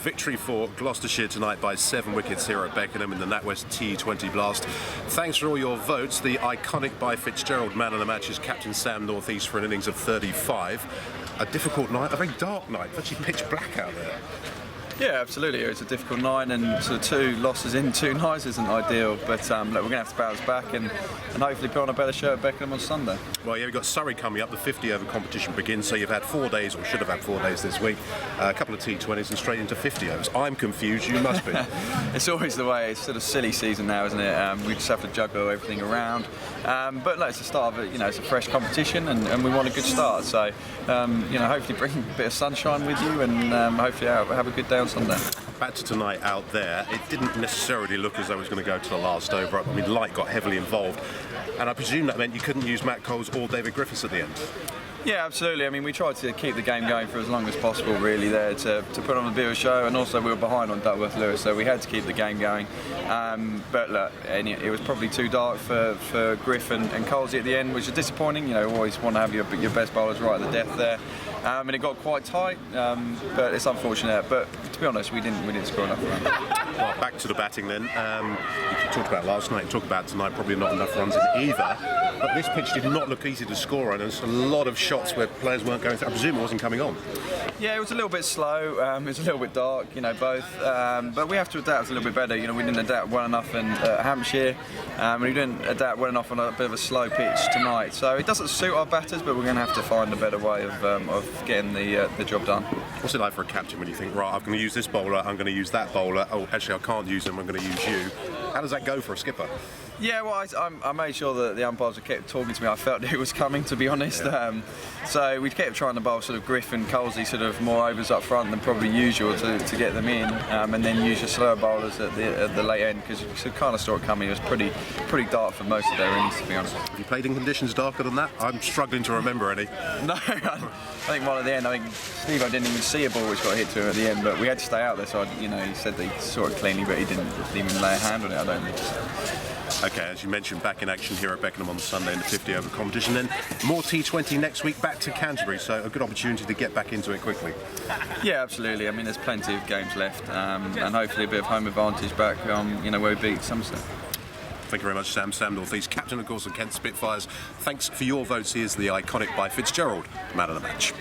victory for Gloucestershire tonight by 7 wickets here at Beckenham in the NatWest T20 Blast. Thanks for all your votes. The iconic by Fitzgerald man of the match is Captain Sam North East for an innings of 35. A difficult night, a very dark night, actually pitch black out there. Yeah, absolutely. It's a difficult night, and sort of 2 losses in 2 nights isn't ideal. But look, we're going to have to bounce back and hopefully put on a better show at Beckenham on Sunday. Well, yeah, we've got Surrey coming up. The 50-over competition begins, so you've had 4 days, or should have had 4 days this week. A couple of T20s and straight into 50-overs. I'm confused. You must be. It's always the way. It's sort of silly season now, isn't it? We just have to juggle everything around. But look, it's the start of it. You know, it's a fresh competition, and we want a good start. So, hopefully bring a bit of sunshine with you, and hopefully have a good day on Sunday. Back to tonight out there, it didn't necessarily look as though it was going to go to the last over. I mean, light got heavily involved, and I presume that meant you couldn't use Matt Coles or David Griffiths at the end. Yeah, absolutely. I mean, we tried to keep the game going for as long as possible, really, there to put on a bit of a show, and also we were behind on Duckworth Lewis, so we had to keep the game going. But look, it was probably too dark for Griff and Colesy at the end, which is disappointing. You know, always want to have your best bowlers right at the death there. And it got quite tight, but it's unfortunate. But to be honest, we didn't score enough runs. Well, back to the batting then. You talked about last night, you talked about tonight, probably not enough runs in either. But this pitch did not look easy to score on. There's a lot of shots where players weren't going through. I presume it wasn't coming on. Yeah, it was a little bit slow. It was a little bit dark, both. But we have to adapt a little bit better. We didn't adapt well enough in Hampshire, and we didn't adapt well enough on a bit of a slow pitch tonight. So it doesn't suit our batters, but we're going to have to find a better way of getting the job done. What's it like for a captain when you think, right, I'm going to use this bowler, I'm going to use that bowler, oh, actually I can't use him, I'm going to use you? How does that go for a skipper? Yeah, well, I made sure that the umpires kept talking to me. I felt it was coming, to be honest. Yeah. So we kept trying to bowl sort of Griff and Colesy sort of more overs up front than probably usual to get them in, and then use your slower bowlers at the late end, because you kind of saw it coming. It was pretty dark for most of their innings, to be honest. Have you played in conditions darker than that? I'm struggling to remember any. No, I think one at the end. I think Steve-O didn't even see a ball which got hit to him at the end, but we had to stay out there. So he said that he saw it cleanly, but he didn't even lay a hand on it, I don't think. Okay, as you mentioned, back in action here at Beckenham on Sunday in the 50-over competition. Then more T20 next week, back to Canterbury, so a good opportunity to get back into it quickly. Yeah, absolutely. I mean, there's plenty of games left, and hopefully a bit of home advantage back, where we beat Somerset. Thank you very much, Sam. Sam North East, captain, of course, of Kent Spitfires. Thanks for your votes. Here's the iconic by Fitzgerald man of the match.